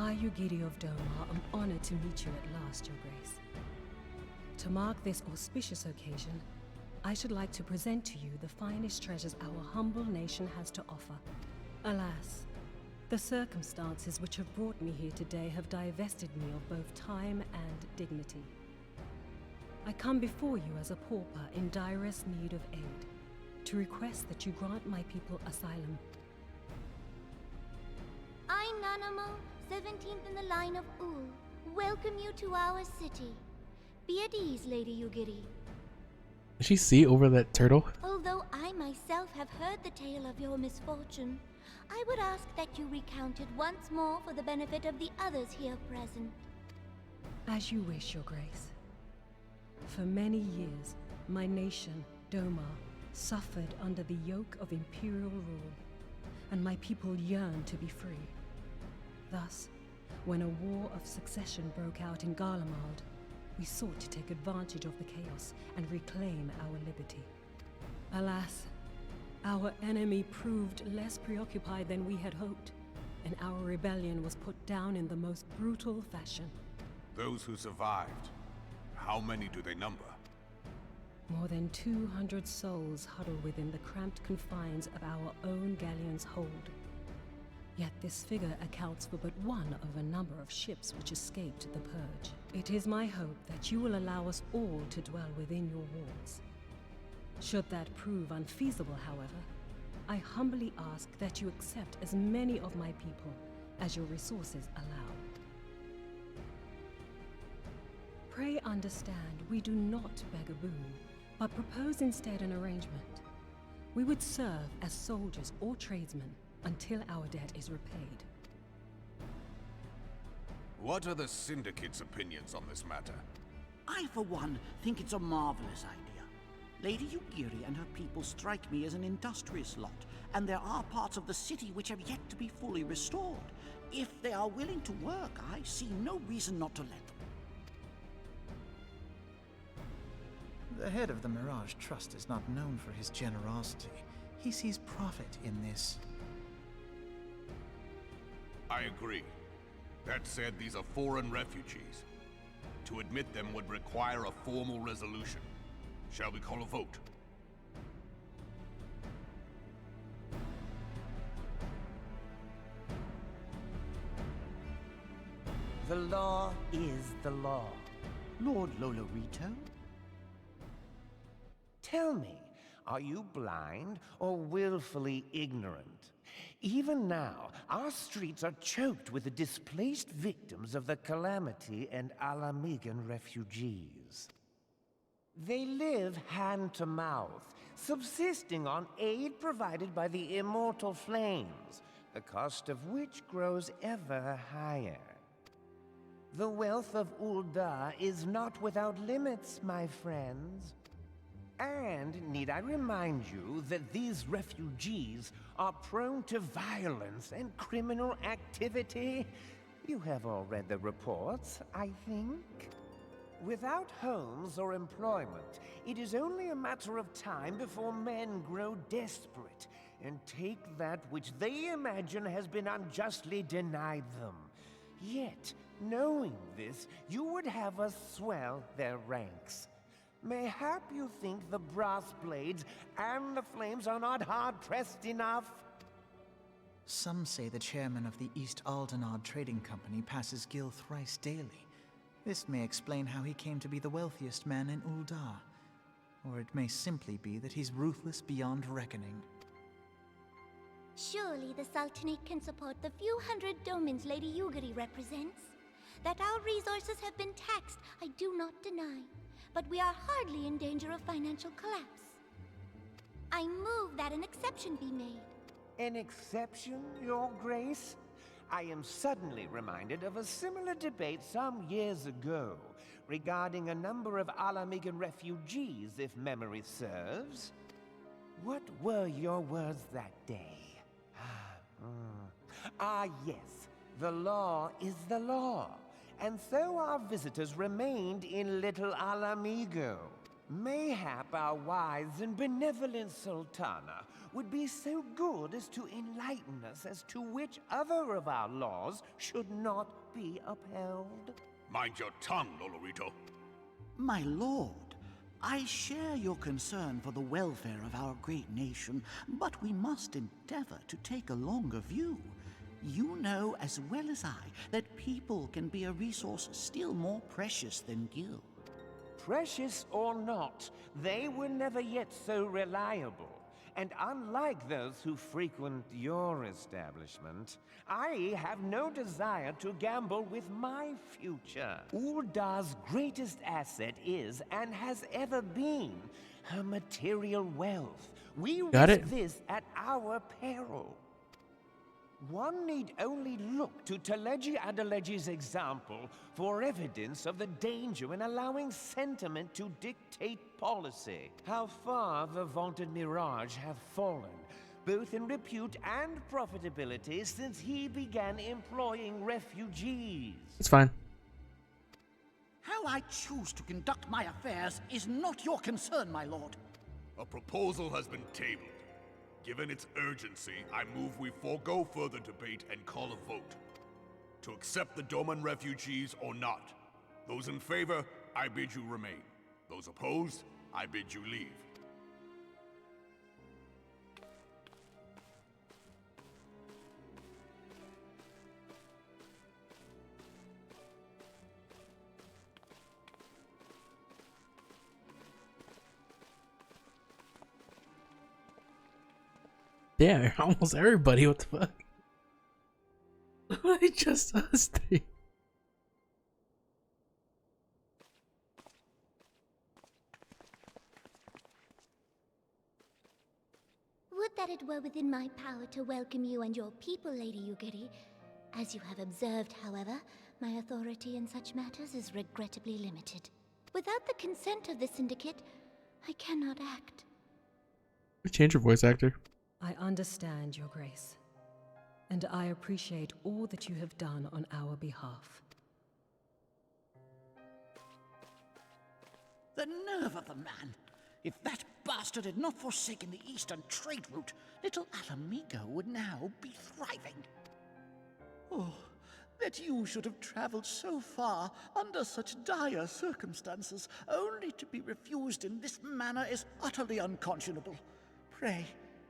I, Yugiri of Domar, am honored to meet you at last, Your Grace. To mark this auspicious occasion, I should like to present to you the finest treasures our humble nation has to offer. Alas, the circumstances which have brought me here today have divested me of both time and dignity. I come before you as a pauper in direst need of aid, to request that you grant my people asylum. I, Nanamo, 17th in the line of Ul, welcome you to our city. Be at ease, Lady Yugiri. Does she see over that turtle? Although I myself have heard the tale of your misfortune, I would ask that you recount it once more for the benefit of the others here present. As you wish, Your Grace. For many years, my nation, Domar, suffered under the yoke of imperial rule, and my people yearned to be free. Thus, when a war of succession broke out in Garlemald, we sought to take advantage of the chaos and reclaim our liberty. Alas, our enemy proved less preoccupied than we had hoped, and our rebellion was put down in the most brutal fashion. Those who survived, how many do they number? More than 200 souls huddle within the cramped confines of our own galleon's hold. Yet this figure accounts for but one of a number of ships which escaped the purge. It is my hope that you will allow us all to dwell within your walls. Should that prove unfeasible, however, I humbly ask that you accept as many of my people as your resources allow. Pray understand, we do not beg a boon, but propose instead an arrangement. We would serve as soldiers or tradesmen until our debt is repaid. What are the Syndicate's opinions on this matter? I, for one, think it's a marvelous idea. Lady Yugiri and her people strike me as an industrious lot, and there are parts of the city which have yet to be fully restored. If they are willing to work, I see no reason not to let them. The head of the Mirage Trust is not known for his generosity. He sees profit in this. I agree. That said, these are foreign refugees. To admit them would require a formal resolution. Shall we call a vote? The law is the law. Lord Lolorito? Tell me, are you blind or willfully ignorant? Even now, our streets are choked with the displaced victims of the Calamity and Alamigan refugees. They live hand to mouth, subsisting on aid provided by the immortal flames, the cost of which grows ever higher. The wealth of Ul'dah is not without limits, my friends. And need I remind you that these refugees are prone to violence and criminal activity? You have all read the reports, I think. Without homes or employment, it is only a matter of time before men grow desperate and take that which they imagine has been unjustly denied them. Yet, knowing this, you would have us swell their ranks. Mayhap you think the brass blades and the flames are not hard-pressed enough? Some say the chairman of the East Aldenard Trading Company passes Gil thrice daily. This may explain how he came to be the wealthiest man in Ul'dah. Or it may simply be that he's ruthless beyond reckoning. Surely the Sultanate can support the few hundred domins Lady Yugiri represents. That our resources have been taxed, I do not deny. But we are hardly in danger of financial collapse. I move that an exception be made. An exception, Your Grace? I am suddenly reminded of a similar debate some years ago regarding a number of Alamigan refugees, if memory serves. What were your words that day? Yes. The law is the law. And so our visitors remained in Little Alamigo. Mayhap our wise and benevolent Sultana would be so good as to enlighten us as to which other of our laws should not be upheld? Mind your tongue, Lolorito. My lord, I share your concern for the welfare of our great nation, but we must endeavor to take a longer view. You know as well as I that people can be a resource still more precious than gil. Precious or not, they were never yet so reliable. And unlike those who frequent your establishment, I have no desire to gamble with my future. Uldar's greatest asset is, and has ever been, her material wealth. We risk this at our peril. One need only look to Teleji Adeleji's example for evidence of the danger in allowing sentiment to dictate policy. How far the vaunted Mirage have fallen, both in repute and profitability, since he began employing refugees. It's fine. How I choose to conduct my affairs is not your concern, my lord. A proposal has been tabled. Given its urgency, I move we forego further debate and call a vote. To accept the Doman refugees or not. Those in favor, I bid you remain. Those opposed, I bid you leave. Yeah, almost everybody. What the fuck? It's just us three. Would that it were within my power to welcome you and your people, Lady Yugiri. As you have observed, however, my authority in such matters is regrettably limited. Without the consent of the Syndicate, I cannot act. Change your voice actor. I understand, Your Grace, and I appreciate all that you have done on our behalf. The nerve of the man! If that bastard had not forsaken the eastern trade route, little Alamigo would now be thriving. Oh, that you should have traveled so far under such dire circumstances, only to be refused in this manner is utterly unconscionable. Pray,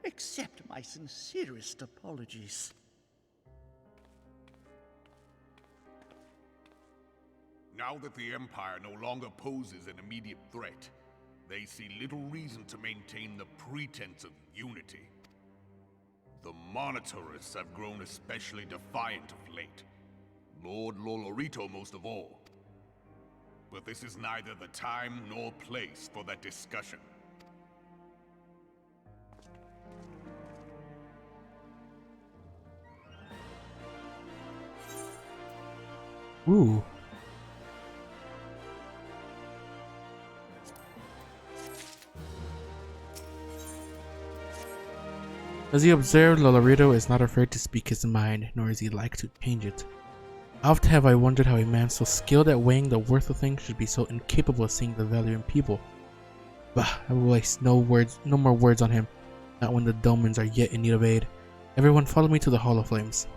accept my sincerest apologies. Now that the Empire no longer poses an immediate threat, they see little reason to maintain the pretense of unity. The Monitorists have grown especially defiant of late. Lord Lolorito most of all. But this is neither the time nor place for that discussion. Ooh. As he observed, Lolorito is not afraid to speak his mind, nor is he like to change it. Oft have I wondered how a man so skilled at weighing the worth of things should be so incapable of seeing the value in people. Bah, I will waste no more words on him, not when the Domans are yet in need of aid. Everyone follow me to the Hall of Flames.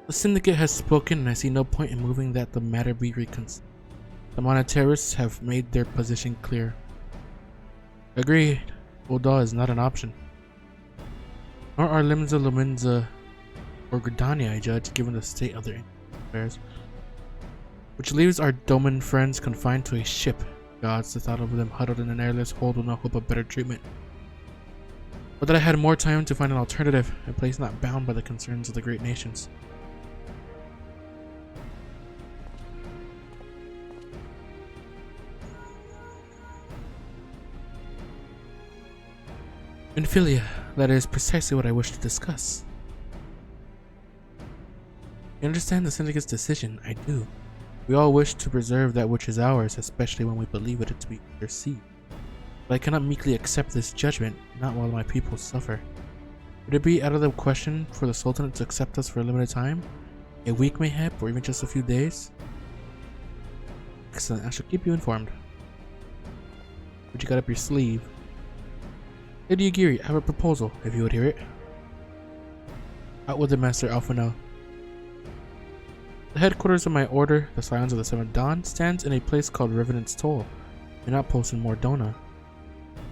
The Syndicate has spoken, and I see no point in moving that the matter be reconsidered. The Monitarists have made their position clear. Agreed. Uldar is not an option. Nor are Limza, Luminza, or Gridania, I judge, given the state of their affairs. Which leaves our Doman friends confined to a ship. Gods, the thought of them huddled in an airless hold will not hope of better treatment. But that I had more time to find an alternative, a place not bound by the concerns of the great nations. Infilia, that is precisely what I wish to discuss. I understand the Syndicate's decision, I do. We all wish to preserve that which is ours, especially when we believe it to be their seed. But I cannot meekly accept this judgment, not while my people suffer. Would it be out of the question for the Sultanate to accept us for a limited time? A week mayhap, or even just a few days? Excellent, I shall keep you informed. What you got up your sleeve? Lady Yugiri, I have a proposal, if you would hear it. Out with the Master Alphino. The headquarters of my order, the Scions of the Seventh Dawn, stands in a place called Revenant's Toll, an outpost in Mordona.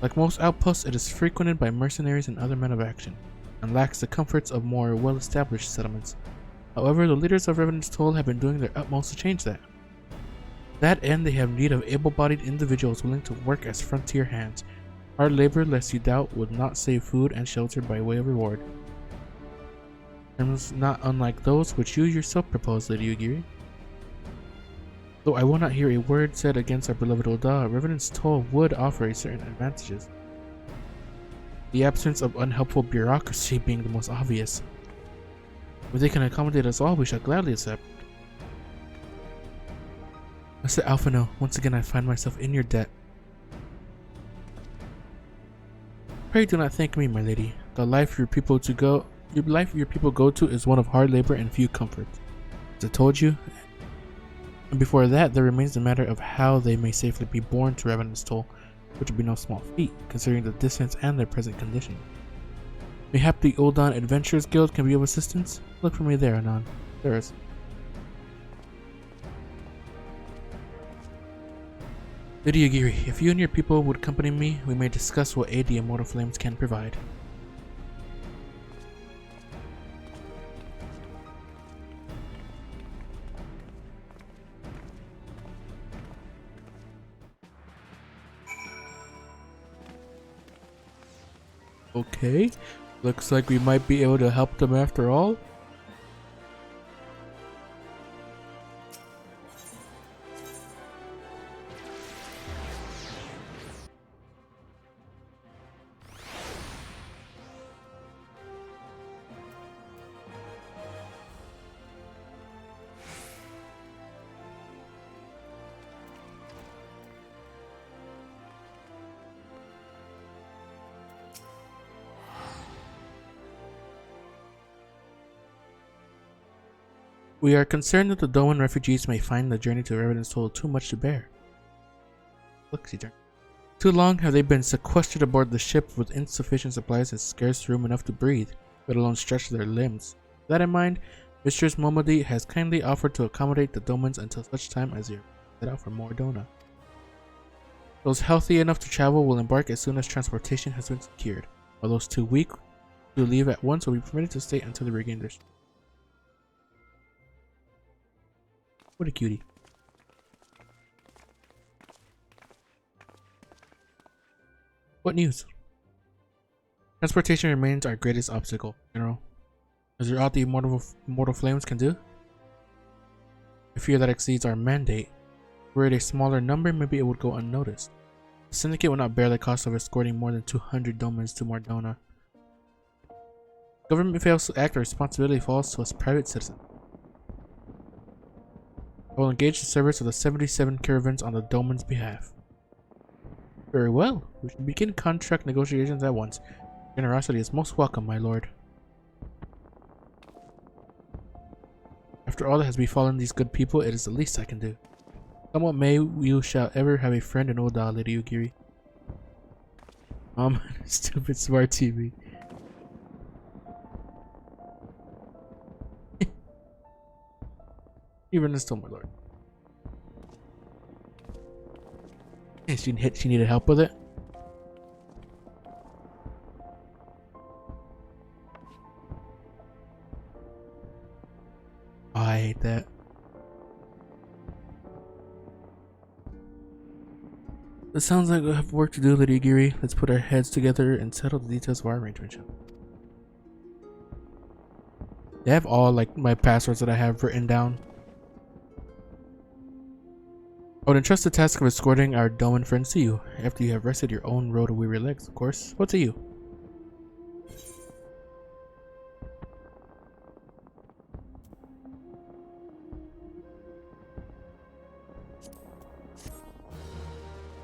Like most outposts, it is frequented by mercenaries and other men of action, and lacks the comforts of more well-established settlements. However, the leaders of Revenant's Toll have been doing their utmost to change that. To that end, they have need of able-bodied individuals willing to work as frontier hands. Hard labor, lest you doubt, would not save food and shelter by way of reward. Terms not unlike those which you yourself propose, Lady Yugiri. Though I will not hear a word said against our beloved Ul'dah, Revenant's Toll would offer certain advantages. The absence of unhelpful bureaucracy being the most obvious. If they can accommodate us all, we shall gladly accept. Mr. Alphino, once again I find myself in your debt. Pray do not thank me, my lady. The life your people go to is one of hard labor and few comforts. As I told you, and before that, there remains the matter of how they may safely be borne to Revenant's Toll, which would be no small feat, considering the distance and their present condition. Mayhap the Ul'dah Adventurers Guild can be of assistance? Look for me there, anon. There is. Lady Yugiri, if you and your people would accompany me, we may discuss what aid the Immortal Flames can provide. Okay, looks like we might be able to help them after all. We are concerned that the Doan refugees may find the journey to Revenant's Toll too much to bear. Too long have they been sequestered aboard the ship with insufficient supplies and scarce room enough to breathe, let alone stretch their limbs. With that in mind, Mistress Momodi has kindly offered to accommodate the Domans until such time as they are set out for Mordona. Those healthy enough to travel will embark as soon as transportation has been secured, while those too weak to leave at once will be permitted to stay until they regain their strength. What a cutie. What news? Transportation remains our greatest obstacle, General. Is there aught the Immortal Flames can do? I fear that exceeds our mandate. Were it a smaller number, maybe it would go unnoticed. The Syndicate will not bear the cost of escorting more than 200 Domans to Mordona. If government fails to act, the responsibility falls to us private citizens. I will engage the service of the 77 caravans on the Doman's behalf. Very well. We should begin contract negotiations at once. Generosity is most welcome, my lord. After all that has befallen these good people, it is the least I can do. Come what may, you shall ever have a friend in Ul'dah, Lady Yugiri. Stupid smart TV. Even this still, my lord. Hey, she needed help with it. Oh, I hate that. it sounds like we have work to do, Lady Giri. Let's put our heads together and settle the details of our arrangement. They have all like my passwords that I have written down. I would entrust the task of escorting our Doman friends to you, after you have rested your own road of weary legs, of course. What to you?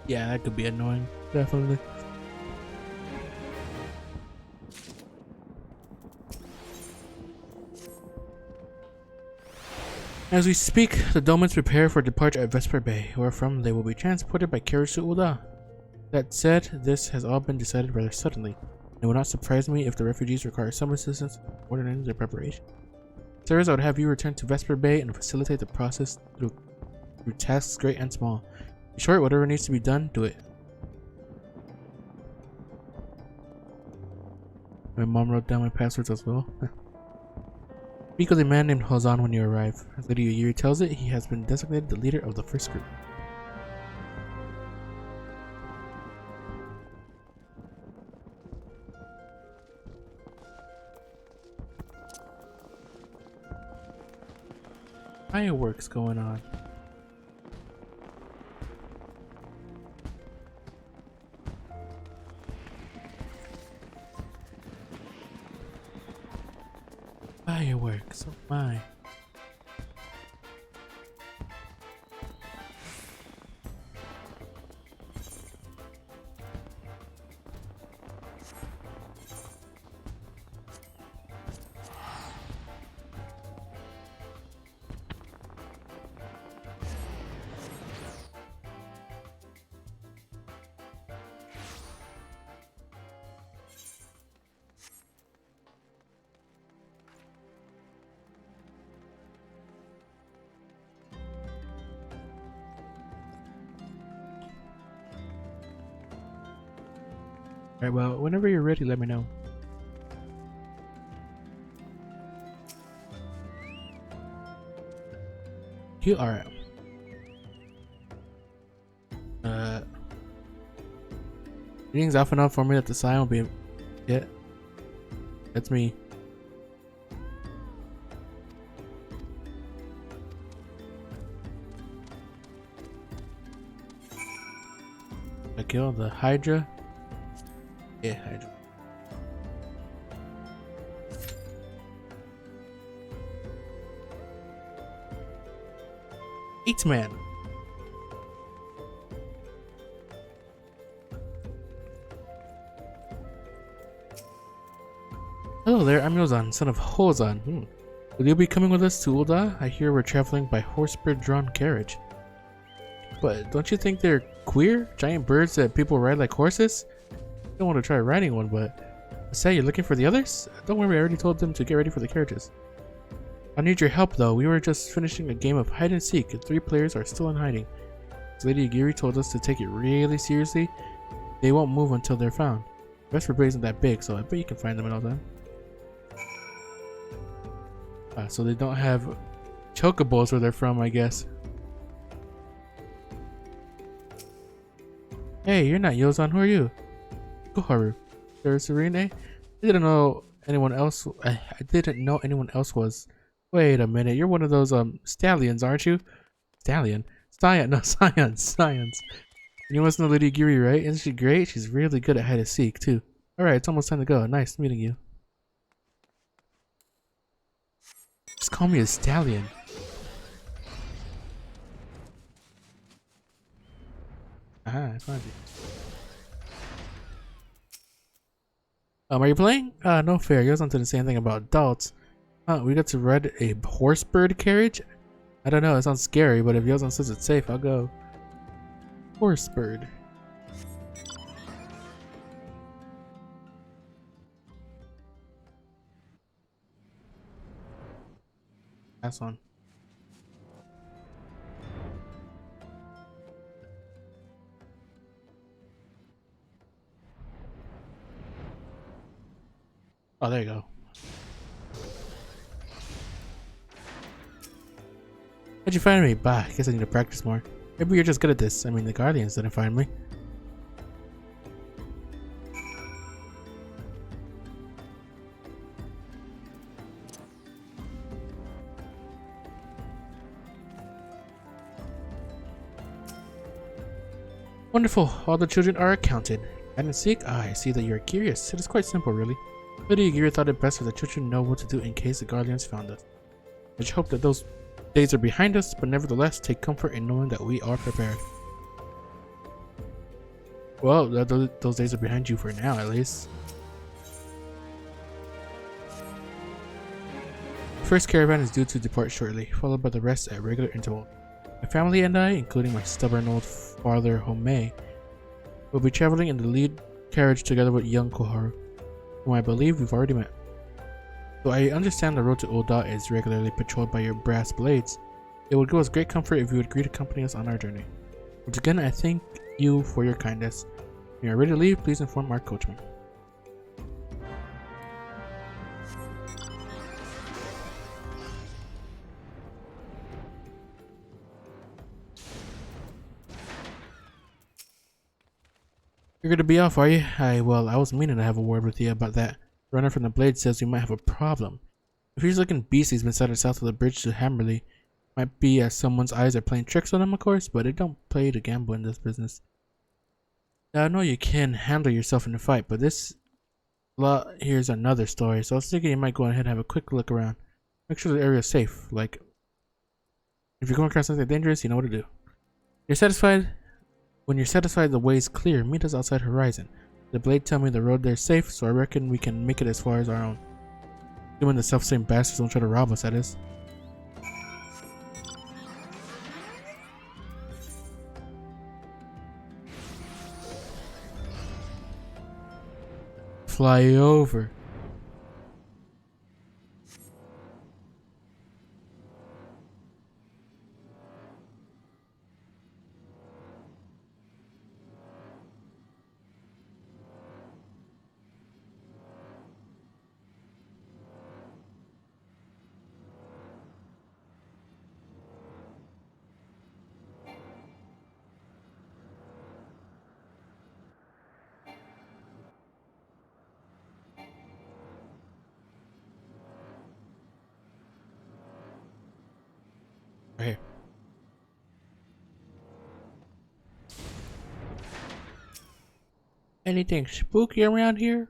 Yeah, that could be annoying, definitely. As we speak, the Domans prepare for departure at Vesper Bay, wherefrom they will be transported by carriage to Ul'dah. That said, this has all been decided rather suddenly. It would not surprise me if the refugees require some assistance in coordinating their preparation. Sirs, I would have you return to Vesper Bay and facilitate the process through tasks great and small. In short, whatever needs to be done, do it. My mom wrote down my passwords as well. Speak of the man named Hozan when you arrive. As Lady Yuri tells it, he has been designated the leader of the first group. Fireworks going on. Fireworks, oh my. Alright, well, whenever you're ready, let me know. You are. Reading's off enough for me that the sign will be. Yeah. That's me. I kill the Hydra. Yeah, Hydra. Eats man. Hello there, I'm Yozan, son of Hozan. Will you be coming with us to Ul'dah? I hear we're traveling by horse-drawn carriage. But don't you think they're queer? Giant birds that people ride like horses? I don't want to try riding one, but say you're looking for the others? Don't worry, I already told them to get ready for the carriages. I need your help though. We were just finishing a game of hide and seek and 3 players are still in hiding. As Lady Agiri told us to take it really seriously. They won't move until they're found. Vesper Bay isn't that big, so I bet you can find them in all time. So they don't have chocobos where they're from, I guess. Hey, you're not Yozan, who are you? Koharu. There's Serene? I didn't know anyone else. I didn't know anyone else was. Wait a minute, you're one of those stallions, aren't you? Stallion? Scion, no, scions. You must know Lady Giri, right? Isn't she great? She's really good at hide and seek too. Alright, it's almost time to go. Nice meeting you. Just call me a stallion. Ah, I found you. Are you playing? No fair. Yozan didn't say anything about adults. We got to ride a horse bird carriage? I don't know, it sounds scary, but if Yozan says it's safe, I'll go. Horse bird. Pass on. Oh, there you go. How'd you find me? Bah, I guess I need to practice more. Maybe you're just good at this. I mean, the Guardians didn't find me. Wonderful. All the children are accounted. Hide and seek? Ah, I see that you are curious. It is quite simple, really. Lady Yagiri thought it best for the children know what to do in case the guardians found us. I just hope that those days are behind us, but nevertheless, take comfort in knowing that we are prepared. Well, those days are behind you for now, at least. The first caravan is due to depart shortly, followed by the rest at regular intervals. My family and I, including my stubborn old father Home, will be traveling in the lead carriage together with young Koharu, whom I believe we've already met. Though I understand the road to Ul'dah is regularly patrolled by your brass blades, it would give us great comfort if you would agree to accompany us on our journey. Once again, I thank you for your kindness. When you are ready to leave, please inform our coachman. You're gonna be off, are you? I was meaning to have a word with you about that. Runner from the blade says we might have a problem. A fierce looking beast he's been sighted south of the bridge to Hammerley. Might be as someone's eyes are playing tricks on him, of course, but it don't play to gamble in this business. Now, I know you can handle yourself in the fight, but this lot here's another story, so I was thinking you might go ahead and have a quick look around. Make sure the area is safe. Like, if you're going across something dangerous, you know what to do. When you're satisfied the way is clear, meet us outside Horizon. The blade tell me the road there's safe, so I reckon we can make it as far as our own. Assuming the self-same bastards don't try to rob us, that is. Fly over. Right here. Anything spooky around here?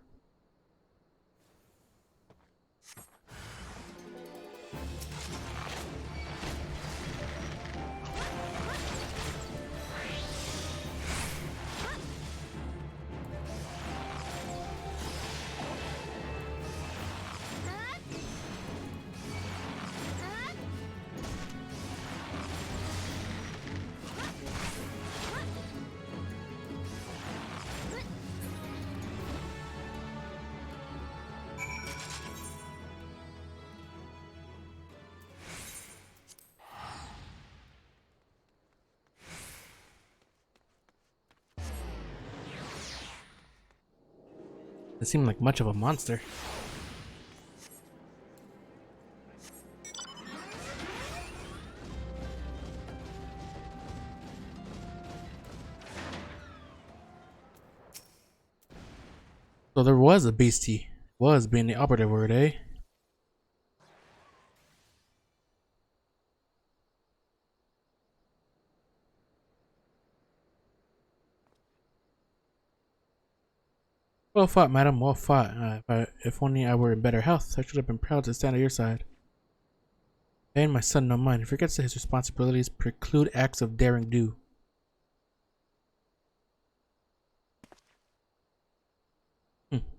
It seemed like much of a monster. So there was a beastie. Was being the operative word, eh? Well fought, madam, well fought. If only I were in better health, I should have been proud to stand at your side. Paying my son no mind. He forgets that his responsibilities preclude acts of daring do.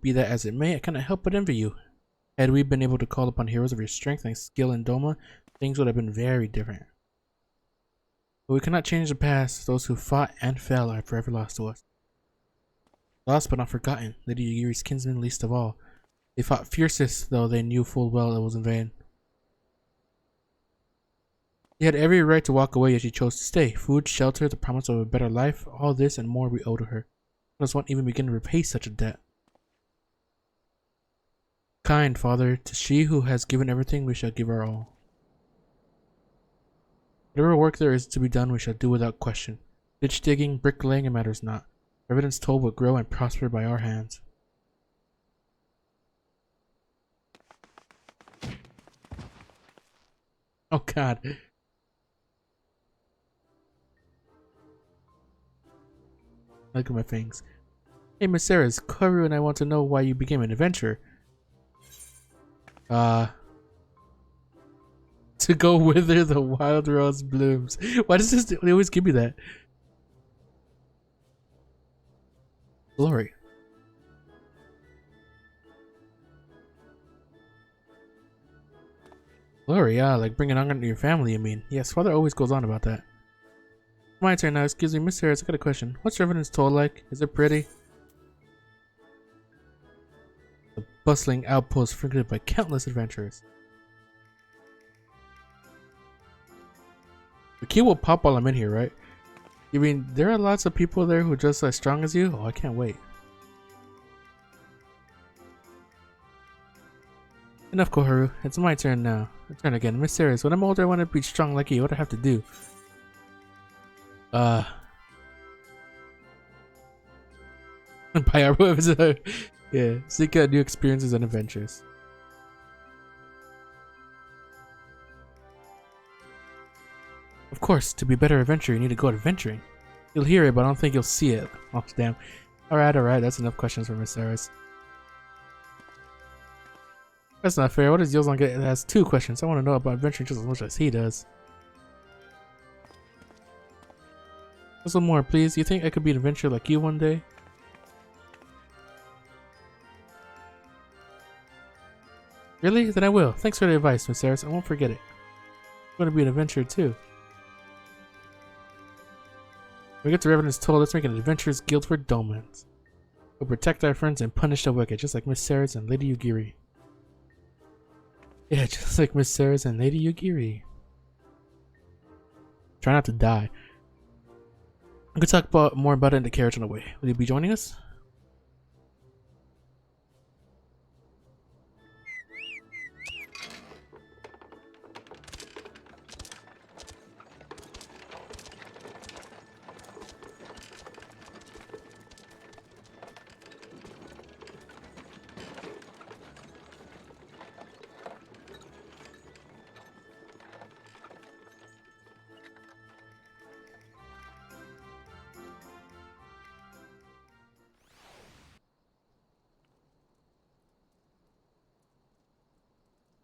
Be that as it may, I cannot help but envy you. Had we been able to call upon heroes of your strength and skill in Doma, things would have been very different. But we cannot change the past. Those who fought and fell are forever lost to us. Lost but not forgotten, Lady Yagiri's kinsmen least of all. They fought fiercest, though they knew full well it was in vain. They had every right to walk away, yet she chose to stay. Food, shelter, the promise of a better life, all this and more we owe to her. Let us not even begin to repay such a debt. Kind, Father, to she who has given everything, we shall give our all. Whatever work there is to be done, we shall do without question. Ditch digging, bricklaying, it matters not. Evidence told will grow and prosper by our hands. Oh God. Look at my fangs. Hey, Miss Sarah's Karu and I want to know why you became an adventurer. To go wither the wild rose blooms. Why does this? They always give me that. Glory. Glory, yeah, like bringing honor to your family, I mean. Yes, father always goes on about that. My turn now. Excuse me, Miss Harris, I got a question. What's Revenant's Toll like? Is it pretty? The bustling outpost frequented by countless adventurers. The key will pop while I'm in here, right? You mean there are lots of people there who are just as strong as you? Oh, I can't wait. Enough, Koharu. It's my turn now. My turn again. Miss Sarahs, when I'm older, I want to be strong like you. What do I have to do? Buy our episode. Yeah, seek out new experiences and adventures. Of course, to be a better adventurer, you need to go adventuring. You'll hear it, but I don't think you'll see it. Oh, damn. Alright, that's enough questions for Miss Sarahs. That's not fair. What does Yozan get? It has 2 questions. I want to know about adventuring just as much as he does. Just one more, please. You think I could be an adventurer like you one day? Really? Then I will. Thanks for the advice, Miss Sarahs. I won't forget it. I'm going to be an adventurer too. When we get to Revenant's Toll, let's make an adventurers guild for Dolmens. We'll protect our friends and punish the wicked, just like Miss Sarahs and Lady Yugiri. Yeah, just like Miss Sarahs and Lady Yugiri. Try not to die. We can talk more about it in the carriage on the way. Will you be joining us?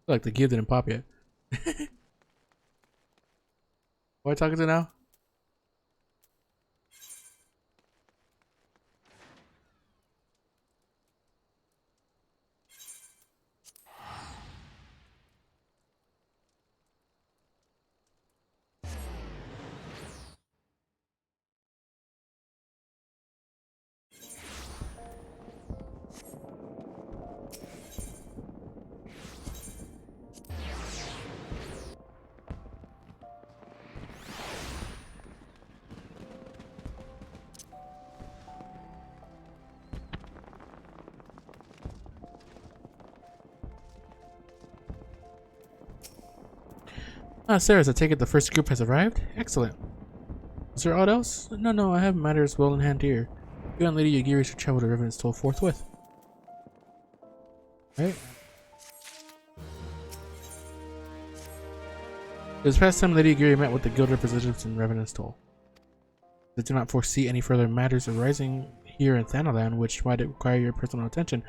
Like the gift didn't pop yet. What are you talking to now? Ah, Sarahs, I take it the first group has arrived? Excellent. Is there aught else? No, I have matters well in hand here. You and Lady Yugiri should travel to Revenant's Toll forthwith. Right? It was past time Lady Yugiri met with the guild representatives in Revenant's Toll. They do not foresee any further matters arising here in Thanalan which might require your personal attention.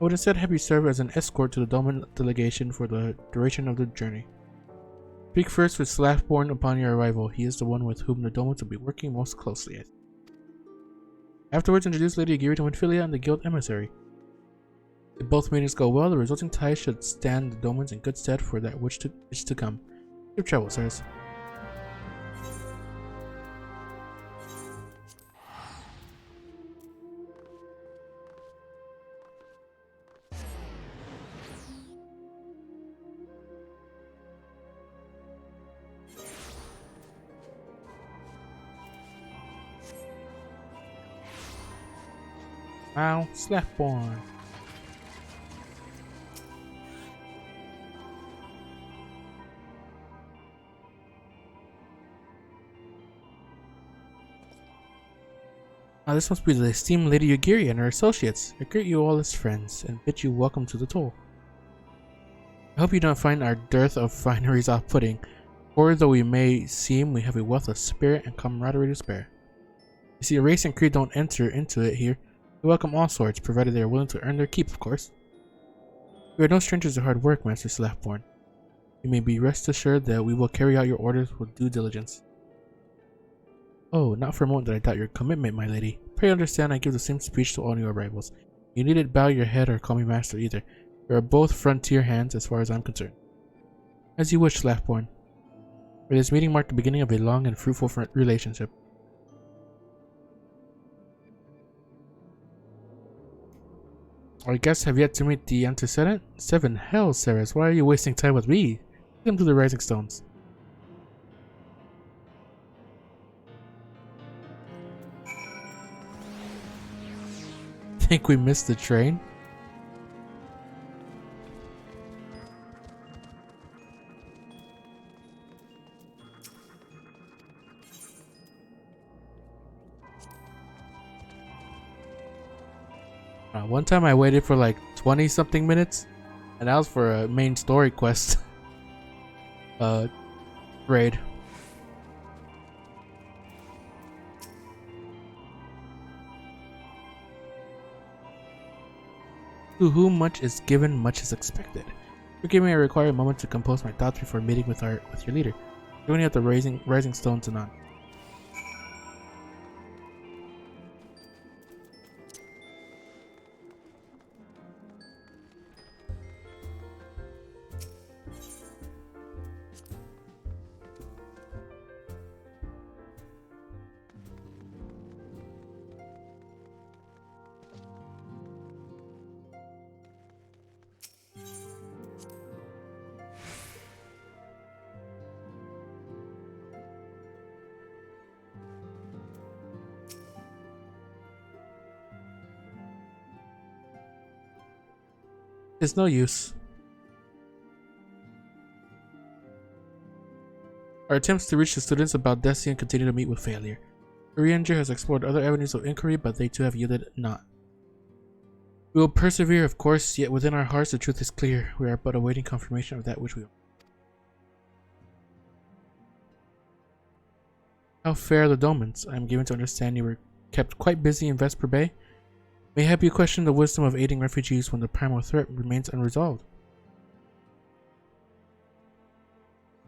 I would instead have you serve as an escort to the Dolmen delegation for the duration of the journey. Speak first with Slathborn upon your arrival. He is the one with whom the Dolmens will be working most closely. Afterwards, introduce Lady Yugiri to Winfilia and the guild emissary. If both meetings go well, the resulting ties should stand the Dolmens in good stead for that which is to come. Safe travel, sirs. Now, Slathborn. This must be the esteemed Lady Yugiri and her associates. I greet you all as friends and bid you welcome to the Toll. I hope you don't find our dearth of fineries off-putting, for though we may seem, we have a wealth of spirit and camaraderie to spare. You see, race and creed don't enter into it here. We welcome all sorts, provided they are willing to earn their keep, of course. We are no strangers to hard work, Master Slackborn. You may be rest assured that we will carry out your orders with due diligence. Oh, not for a moment did I doubt your commitment, my lady. Pray understand I give the same speech to all new arrivals. You needn't bow your head or call me master either. We are both frontier hands as far as I'm concerned. As you wish, Slackborn. May this meeting mark the beginning of a long and fruitful relationship. Our guests have yet to meet the antecedent? 7 hell, Ceres, why are you wasting time with me? Take them to the Rising Stones. Think we missed the train? One time I waited for like 20 something minutes, and that was for a main story quest. Raid. To whom much is given, much is expected. Forgive me, I require a moment to compose my thoughts before meeting with your leader. Joining at the Rising Stones anon. It's no use. Our attempts to reach the students about Destiny continue to meet with failure. Urianger has explored other avenues of inquiry, but they too have yielded naught. We will persevere, of course, yet within our hearts the truth is clear. We are but awaiting confirmation of that which we want. How fare the Domans? I am given to understand you were kept quite busy in Vesper Bay. Mayhap you question the wisdom of aiding refugees when the primal threat remains unresolved.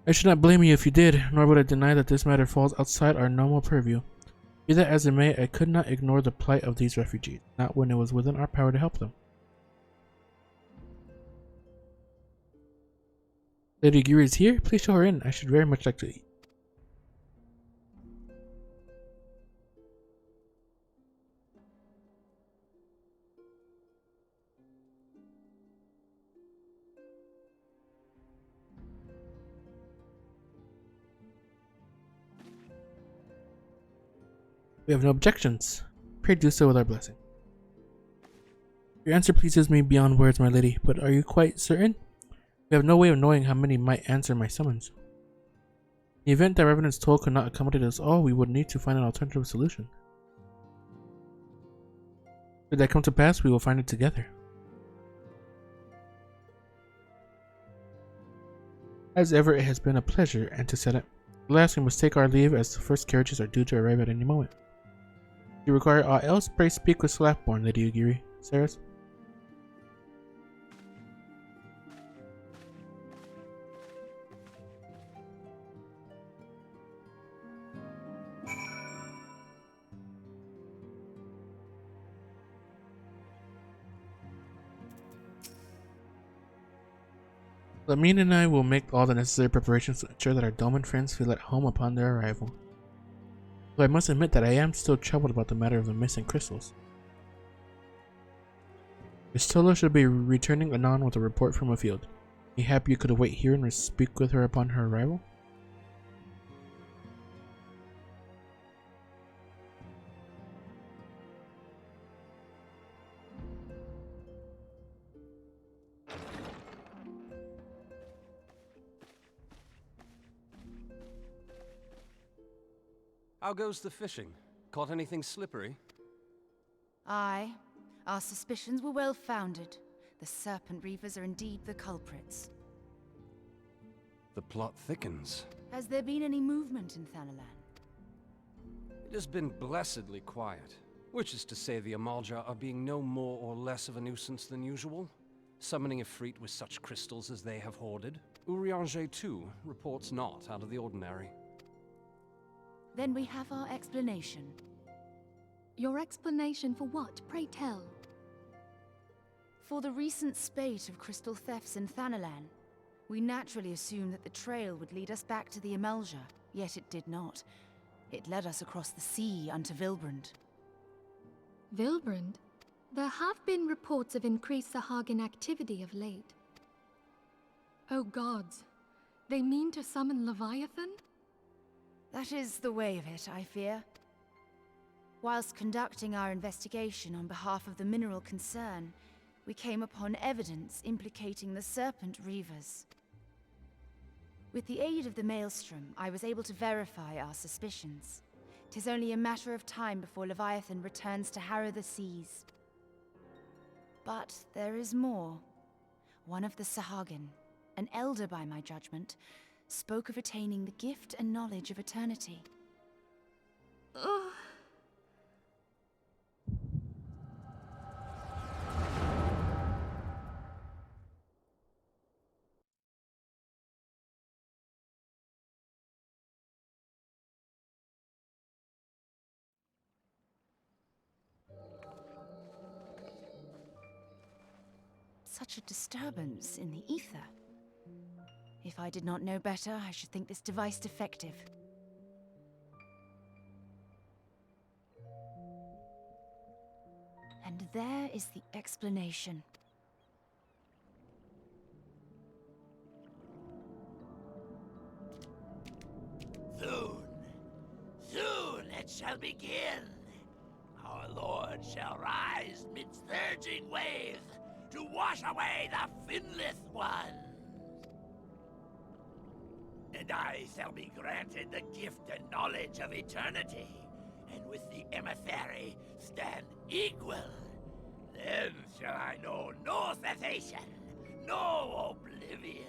I should not blame you if you did, nor would I deny that this matter falls outside our normal purview. Be that as it may, I could not ignore the plight of these refugees, not when it was within our power to help them. Lady Giri is here? Please show her in. I should very much like to eat. We have no objections. Pray do so with our blessing. Your answer pleases me beyond words, my lady, but are you quite certain? We have no way of knowing how many might answer my summons. In the event that Revenant's toll could not accommodate us all, we would need to find an alternative solution. Should that come to pass, we will find it together. As ever, it has been a pleasure, Antecedent. Alas, we must take our leave as the first carriages are due to arrive at any moment. If you require aught else, pray speak with Slackborn, Lady Ugiri. Ceres? Lamine and I will make all the necessary preparations to ensure that our Doman friends feel at home upon their arrival. Though I must admit that I am still troubled about the matter of the missing crystals. Miss Tola should be returning anon with a report from a field. Mayhap you could await here and speak with her upon her arrival? How goes the fishing? Caught anything slippery? Aye. Our suspicions were well founded. The Serpent Reavers are indeed the culprits. The plot thickens. Has there been any movement in Thanalan? It has been blessedly quiet, which is to say the Amalja are being no more or less of a nuisance than usual, summoning Ifrit with such crystals as they have hoarded. Urianger, too, reports not out of the ordinary. Then we have our explanation. Your explanation for what, pray tell? For the recent spate of crystal thefts in Thanalan, we naturally assumed that the trail would lead us back to the Amalja, yet it did not. It led us across the sea unto Vilbrand. Vilbrand? There have been reports of increased Sahagin activity of late. Oh gods, they mean to summon Leviathan? That is the way of it, I fear. Whilst conducting our investigation on behalf of the mineral concern, we came upon evidence implicating the Serpent Reavers. With the aid of the Maelstrom, I was able to verify our suspicions. 'Tis only a matter of time before Leviathan returns to harrow the seas. But there is more. One of the Sahagin, an elder by my judgment, spoke of attaining the gift and knowledge of eternity. Ugh. Such a disturbance in the ether. If I did not know better, I should think this device defective. And there is the explanation. Soon it shall begin. Our Lord shall rise midst surging waves to wash away the finless ones. And I shall be granted the gift and knowledge of eternity, and with the emissary stand equal. Then shall I know no cessation, no oblivion.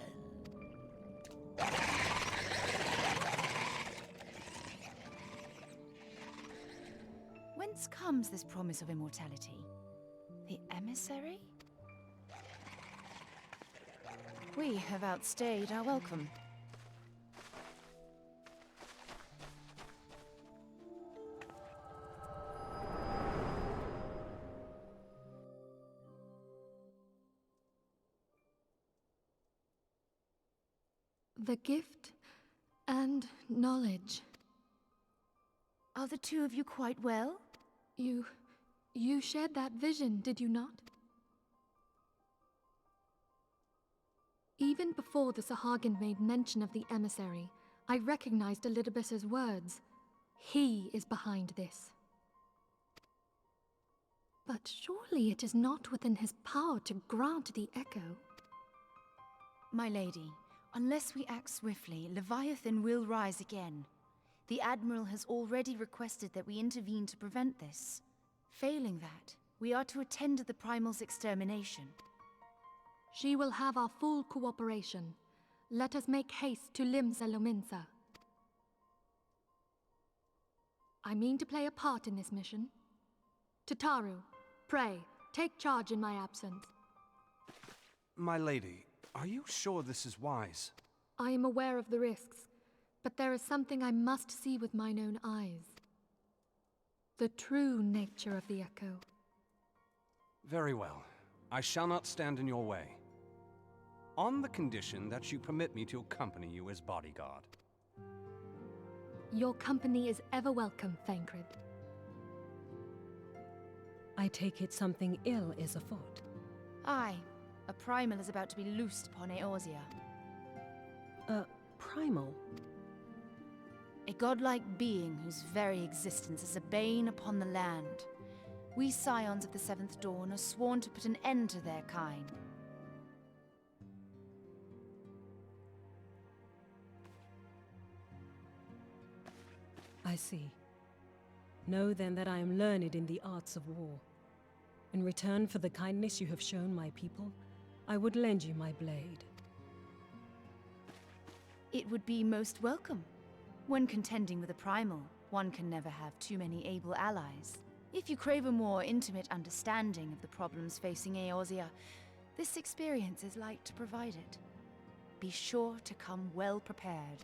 Whence comes this promise of immortality? The emissary? We have outstayed our welcome. The gift and knowledge. Are the two of you quite well? You shared that vision, did you not? Even before the Sahagin made mention of the emissary, I recognized Elidibus's words. He is behind this. But surely it is not within his power to grant the echo. My lady, unless we act swiftly, Leviathan will rise again. The Admiral has already requested that we intervene to prevent this. Failing that, we are to attend to the Primal's extermination. She will have our full cooperation. Let us make haste to Limsa Lominsa. I mean to play a part in this mission. Tataru, pray, take charge in my absence. My lady, are you sure this is wise? I am aware of the risks, but there is something I must see with mine own eyes. The true nature of the echo. Very well. I shall not stand in your way. On the condition that you permit me to accompany you as bodyguard. Your company is ever welcome, Thancred. I take it something ill is afoot. Aye, a Primal is about to be loosed upon Eorzea. A primal? A godlike being whose very existence is a bane upon the land. We Scions of the Seventh Dawn are sworn to put an end to their kind. I see. Know then that I am learned in the arts of war. In return for the kindness you have shown my people, I would lend you my blade. It would be most welcome. When contending with a Primal, One can never have too many able allies. If you crave a more intimate understanding of the problems facing Eorzea, this experience is like to provide it. Be sure to come well prepared.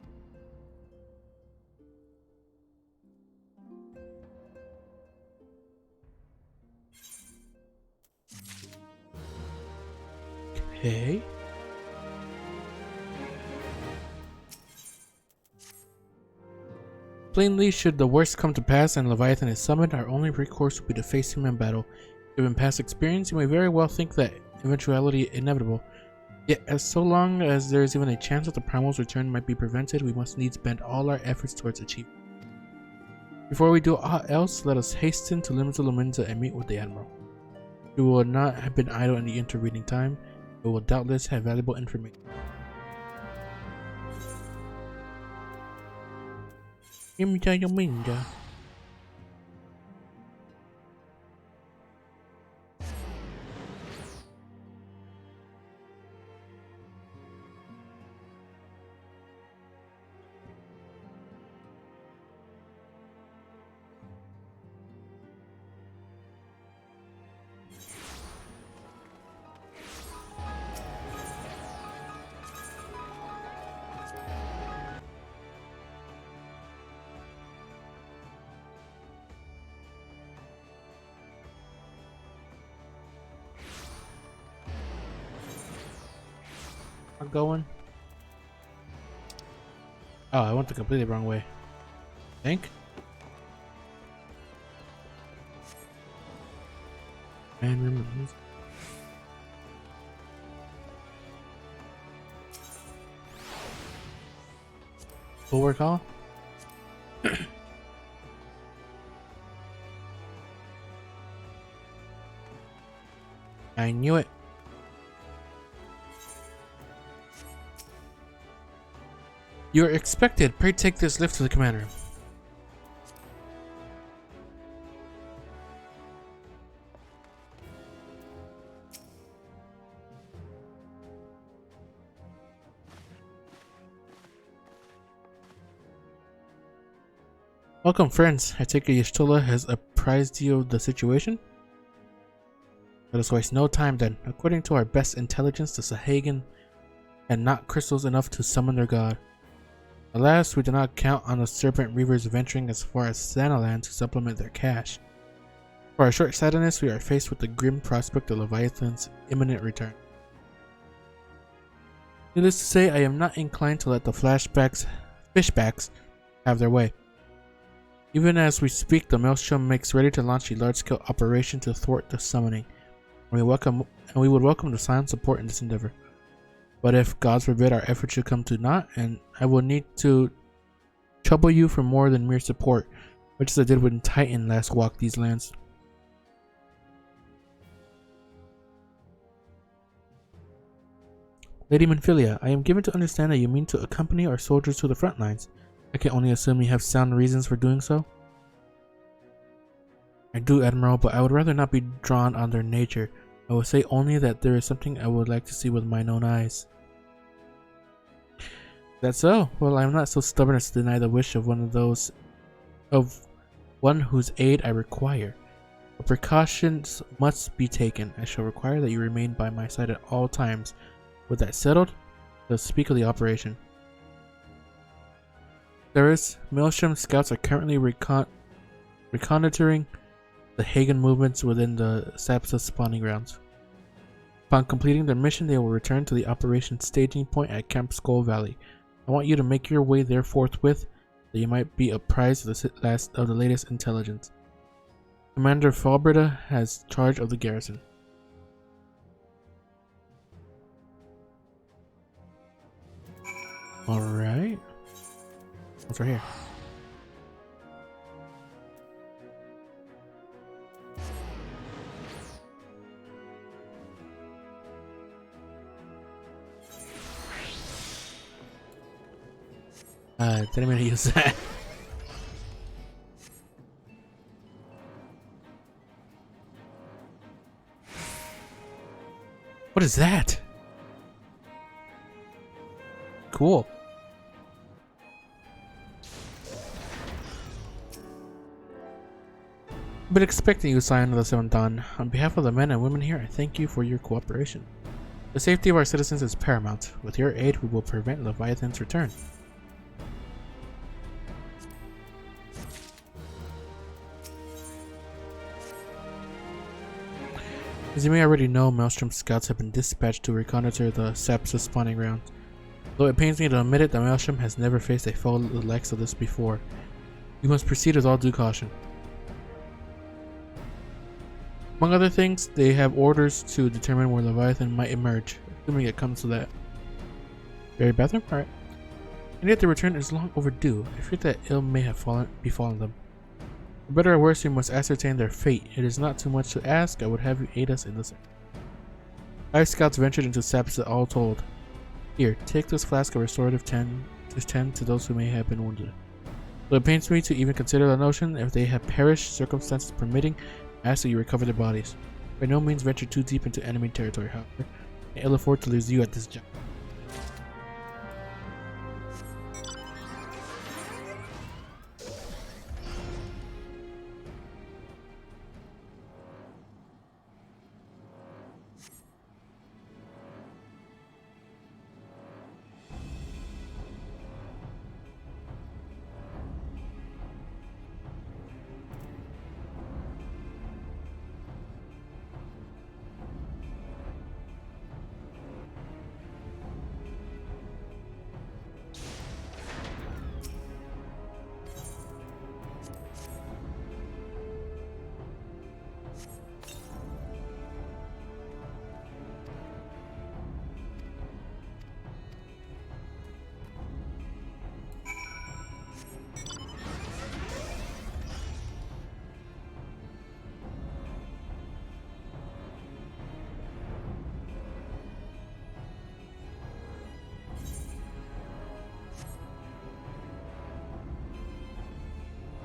Okay. Plainly, should the worst come to pass and Leviathan is summoned, our only recourse will be to face him in battle. Given past experience, you may very well think that eventuality inevitable. Yet, as so long as there is even a chance that the Primal's return might be prevented, we must needs bend all our efforts towards achievement. Before we do aught else, let us hasten to Limsa Lominsa and meet with the Admiral. We will not have been idle in the intervening time, but will doubtless have valuable information. I'm going. Oh, I went the completely wrong way. I think. And remember. Bulwark Hall. I knew it. You are expected. Pray take this lift to the commander room. Welcome, friends. I take it Y'shtola has apprised you of the situation? Let us waste no time then. According to our best intelligence, the Sahagin had not crystals enough to summon their god. Alas, we do not count on the Serpent Reavers venturing as far as Sanaland to supplement their cache. For our short-sightedness, we are faced with the grim prospect of Leviathan's imminent return. Needless to say, I am not inclined to let the fishbacks have their way. Even as we speak, the Maelstrom makes ready to launch a large-scale operation to thwart the summoning, and we would welcome the silent support in this endeavor. But if, God forbid, our efforts should come to naught, and I will need to trouble you for more than mere support, much as I did when Titan last walked these lands. Lady Manphilia, I am given to understand that you mean to accompany our soldiers to the front lines. I can only assume you have sound reasons for doing so. I do, Admiral, but I would rather not be drawn on their nature. I will say only that there is something I would like to see with mine own eyes. That's so? Well, I am not so stubborn as to deny the wish of one whose aid I require. But precautions must be taken. I shall require that you remain by my side at all times. With that settled, let's speak of the operation. Theris, Maelstrom scouts are currently reconnoitering the Hagen movements within the Sapsa spawning grounds. Upon completing their mission, they will return to the operation staging point at Camp Skull Valley. I want you to make your way there forthwith, that you might be apprised of the latest intelligence. Commander Falbreda has charge of the garrison. Alright. What's right here? Didn't mean to use that. What is that? Cool. been expecting you, Scion of the Seventh Dawn. On behalf of the men and women here, I thank you for your cooperation. The safety of our citizens is paramount. With your aid, we will prevent Leviathan's return. As you may already know, Maelstrom scouts have been dispatched to reconnoiter the Sapsa spawning ground. Though it pains me to admit it, the Maelstrom has never faced a foe the likes of this before. You must proceed with all due caution. Among other things, they have orders to determine where Leviathan might emerge, assuming it comes to that. Very bathroom? Alright. And yet the return is long overdue. I fear that ill may have befallen them. For better or worse, we must ascertain their fate. It is not too much to ask. I would have you aid us in this. 5 scouts ventured into Sapsa all told. Here, take this flask of restorative 10 to those who may have been wounded. Though it pains me to even consider the notion, if they have perished, circumstances permitting, I ask that you recover their bodies. By no means venture too deep into enemy territory, however. I ill afford to lose you at this job.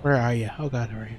Where are you? Oh god, where are you?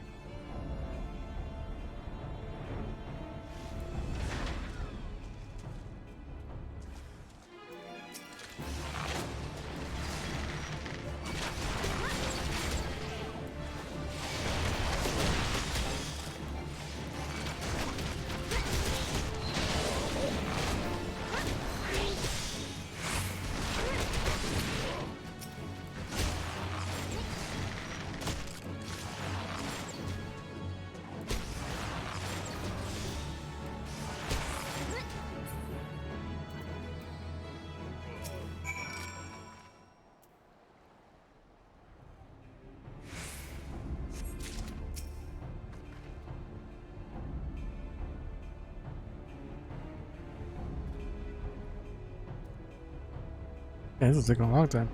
Yeah, this is taking a long time.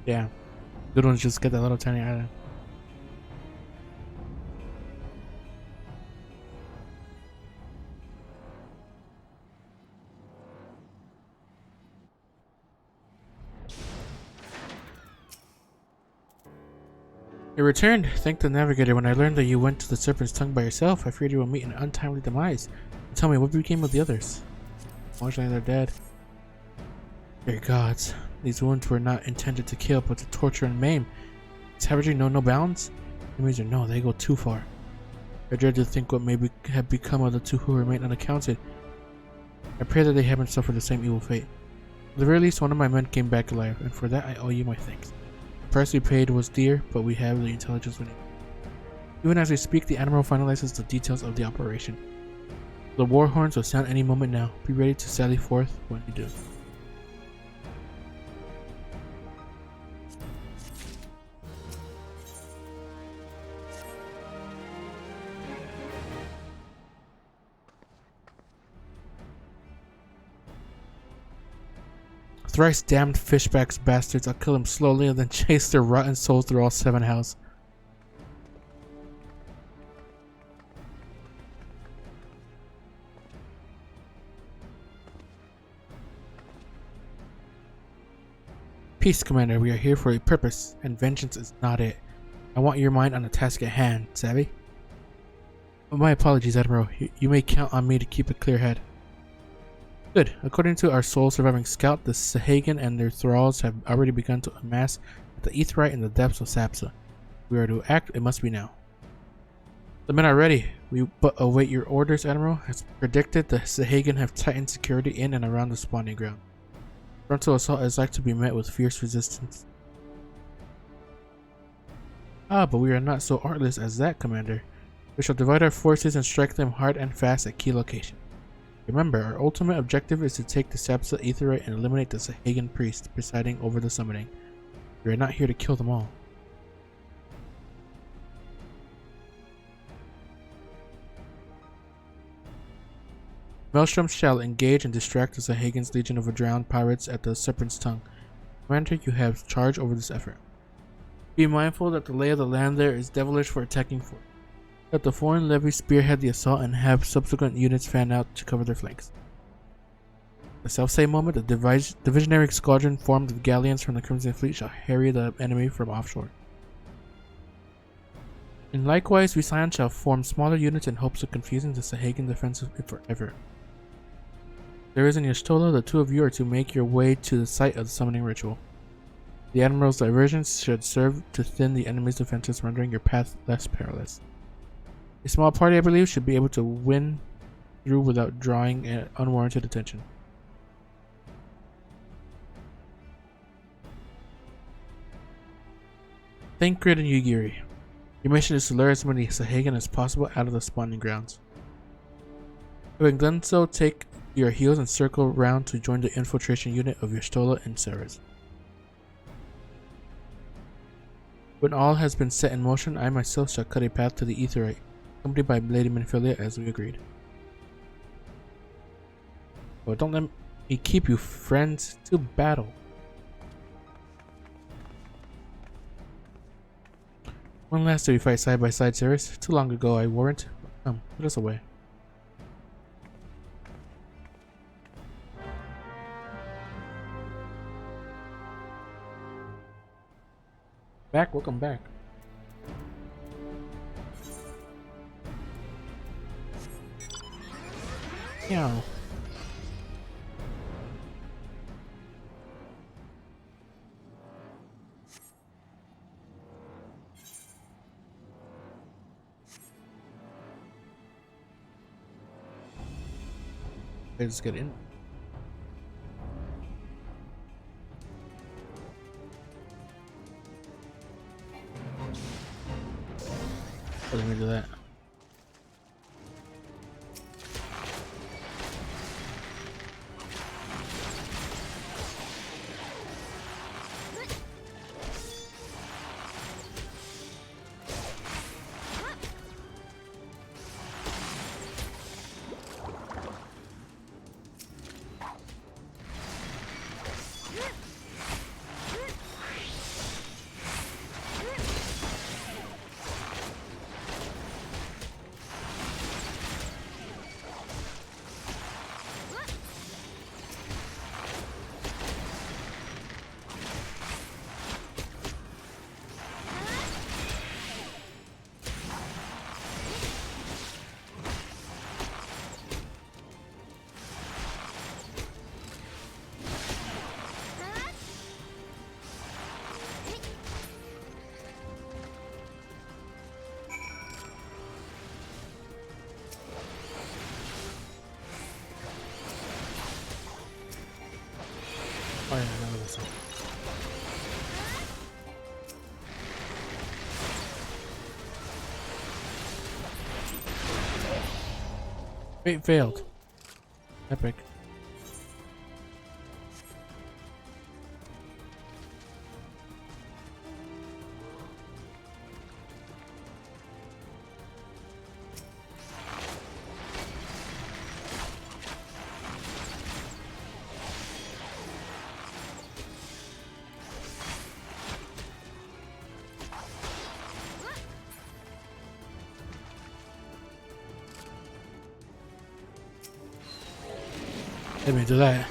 Yeah. Good ones just get that little tiny island. You returned. Thank the navigator. When I learned that you went to the Serpent's Tongue by yourself, I feared you would meet an untimely demise. Tell me, what became of the others? Unfortunately, they're dead. Dear gods, these wounds were not intended to kill, but to torture and maim. Does savagery know no bounds? Enemies or no, they go too far. I dread to think what may have become of the 2 who remain unaccounted. I pray that they haven't suffered the same evil fate. At the very least, one of my men came back alive, and for that I owe you my thanks. The price we paid was dear, but we have the intelligence we need. Even as we speak, the Admiral finalizes the details of the operation. The war horns will sound any moment now. Be ready to sally forth when you do. Thrice damned fishbacks bastards. I'll kill them slowly and then chase their rotten souls through all 7 hells. Peace, Commander. We are here for a purpose, and vengeance is not it. I want your mind on the task at hand, savvy? Oh, my apologies, Admiral. You may count on me to keep a clear head. Good. According to our sole surviving scout, the Sahagin and their thralls have already begun to amass at the Aetheryte in the depths of Sapsa. If we are to act, it must be now. The men are ready. We but await your orders, Admiral. As predicted, the Sahagin have tightened security in and around the spawning ground. Frontal assault is like to be met with fierce resistance. Ah, but we are not so artless as that, Commander. We shall divide our forces and strike them hard and fast at key locations. Remember, our ultimate objective is to take the Sapsa Aetheryte and eliminate the Sahagin priest presiding over the summoning. We are not here to kill them all. Maelstrom shall engage and distract the Sahagin's legion of drowned pirates at the Serpent's Tongue. Commander, you have charge over this effort. Be mindful that the lay of the land there is devilish for attacking force. Let the foreign levy spearhead the assault and have subsequent units fan out to cover their flanks. At the self-same moment, the divisionary squadron formed of galleons from the Crimson Fleet shall harry the enemy from offshore. And likewise, Vision shall form smaller units in hopes of confusing the Sahagin defenses forever. There is in Y'shtola, the two of you are to make your way to the site of the summoning ritual. The Admiral's diversions should serve to thin the enemy's defenses, rendering your path less perilous. A small party, I believe, should be able to win through without drawing unwarranted attention. Thancred and Yugiri. Your mission is to lure as many Sahagin as possible out of the spawning grounds. Having done so, take your heels and circle round to join the infiltration unit of Y'shtola and Ceres. When all has been set in motion, I myself shall cut a path to the Aetheryte, accompanied by Lady Minfilia as we agreed. Well, don't let me keep you, friends, to battle. When last did we fight side by side, Ceres? Too long ago, I warrant. Come, put us away. Welcome back. Yeah. Let's get in. Let me do that. Oh yeah, I know this one. Wait, failed. Epic. Let me do that.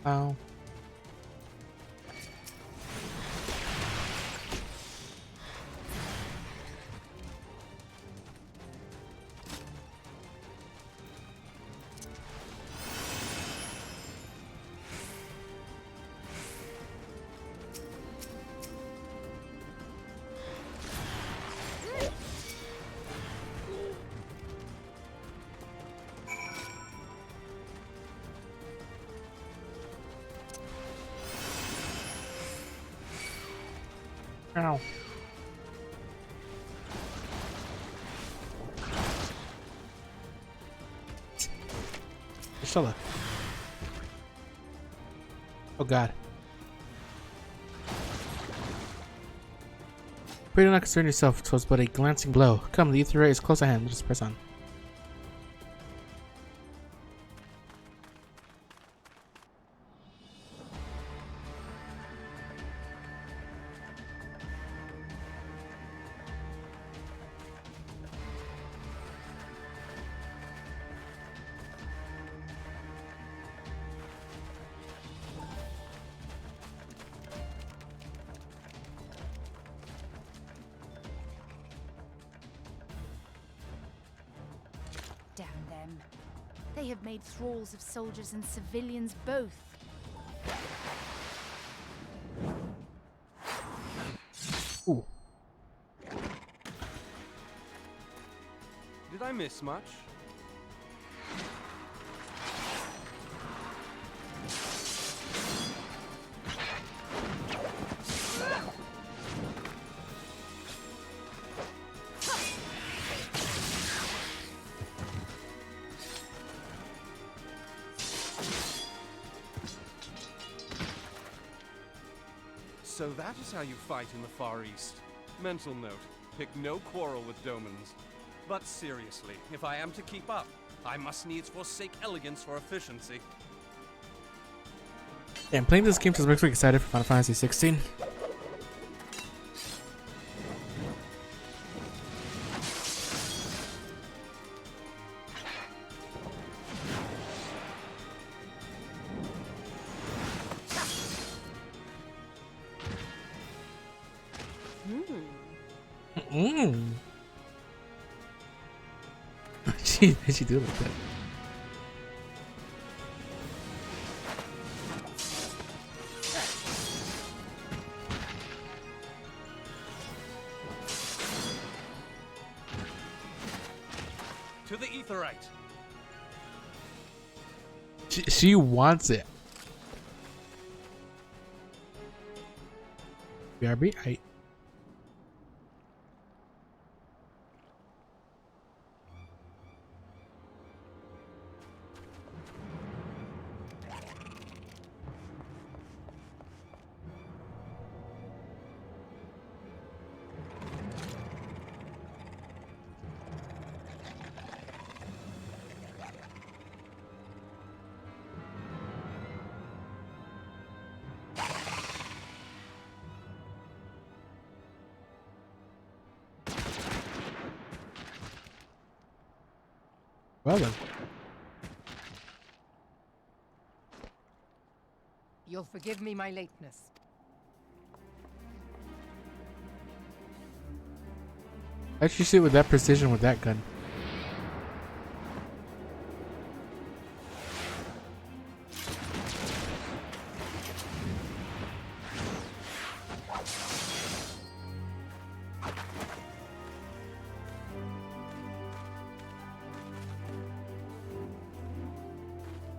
Ow. Ow. Priscilla. Oh god. Pray do not concern yourself, 'twas but a glancing blow. Come, the ether ray is close at hand, let us press on. Damn them. They have made thralls of soldiers and civilians both. Ooh. Did I miss much? So that is how you fight in the Far East. Mental note, pick no quarrel with Domans. But seriously, if I am to keep up, I must needs forsake elegance for efficiency. Damn, playing this game just makes me excited for Final Fantasy 16. She do like that. To the Aetheryte. She wants it. BRB, I. Well then. You'll forgive me my lateness. How'd you shoot with that precision with that gun?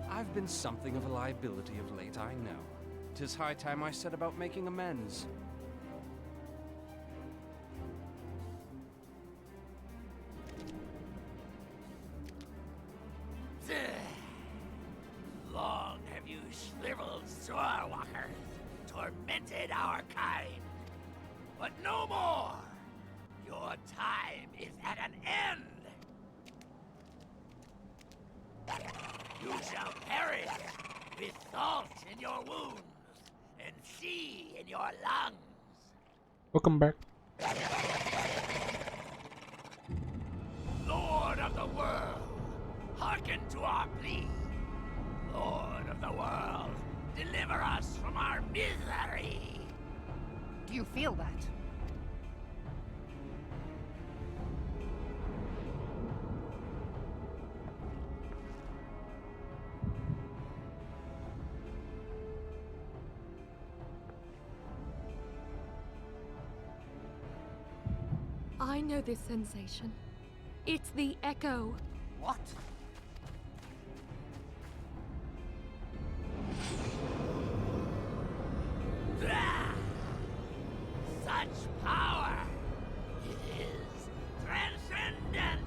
I've been something of a liability of late, I know. 'Tis high time I set about making amends. Long have you shriveled Zorwalkers tormented our kind. But no more! Your time is at an end! You shall perish with salt in your wounds and sea in your lungs. Welcome back. Lord of the world, hearken to our plea. Lord of the world, misery. Do you feel that? I know this sensation. It's the echo. What? Such power! It is transcendent!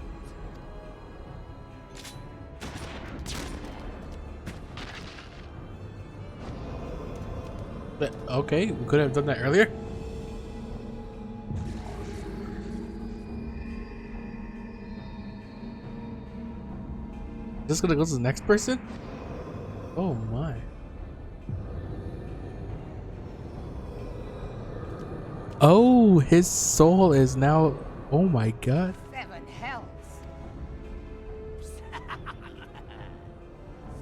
But, okay, we could have done that earlier. Just gonna go to the next person? Oh my. Oh, his soul is now. Oh my god. 7 hells.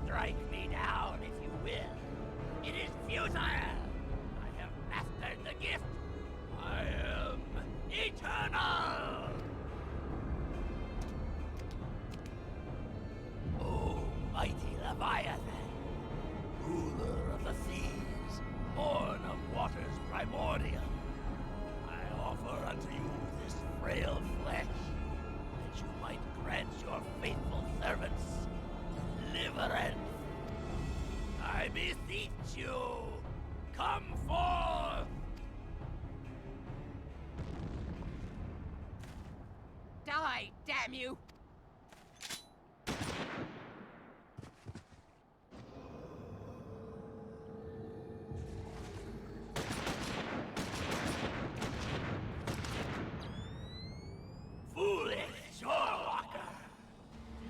Strike me down if you will. It is futile. I have mastered the gift. I am eternal. Oh, mighty Leviathan, ruler of the seas, born of waters primordial, I offer unto you this frail flesh, that you might grant your faithful servants deliverance. I beseech you, come forth! Die, damn you! Foolish shorewalker!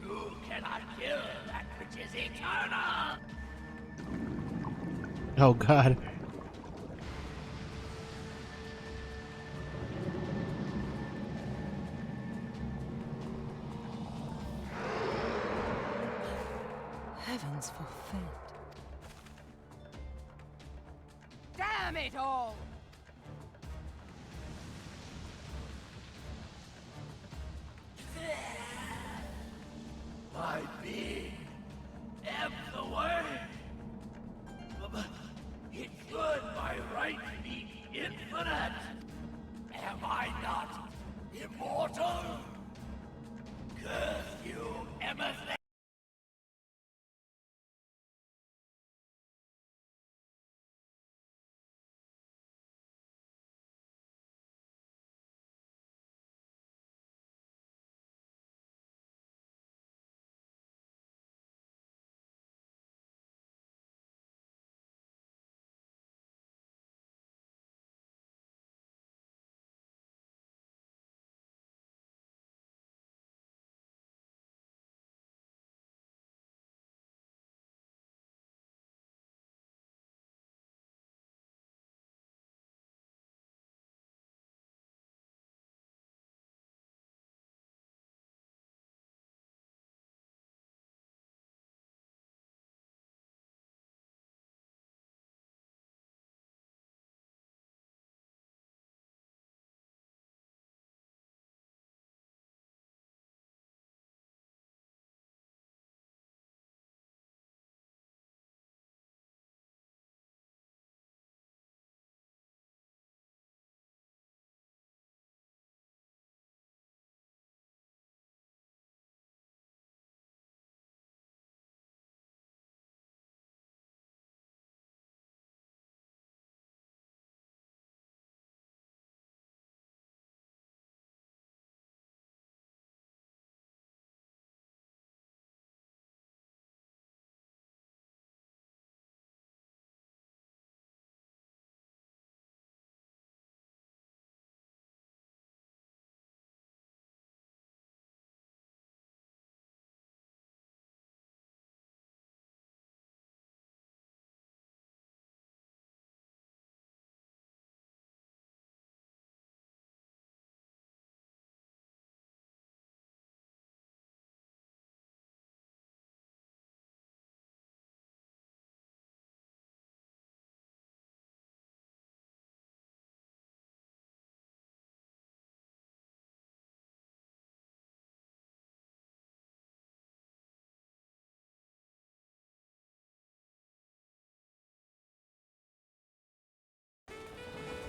You cannot kill that which is eternal! Oh god. Heavens forfend. Damn it all! My being ebbs away. It should by right be infinite. Am I not immortal? Curse you, emissary!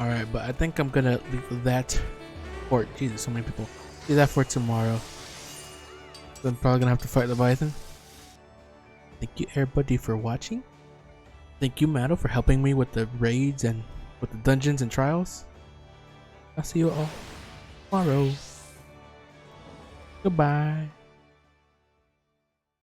Alright, but I think I'm gonna leave that for, Jesus, so many people. Leave that for tomorrow. So I'm probably gonna have to fight Leviathan. Thank you everybody for watching. Thank you Mado for helping me with the raids and with the dungeons and trials. I'll see you all tomorrow. Goodbye.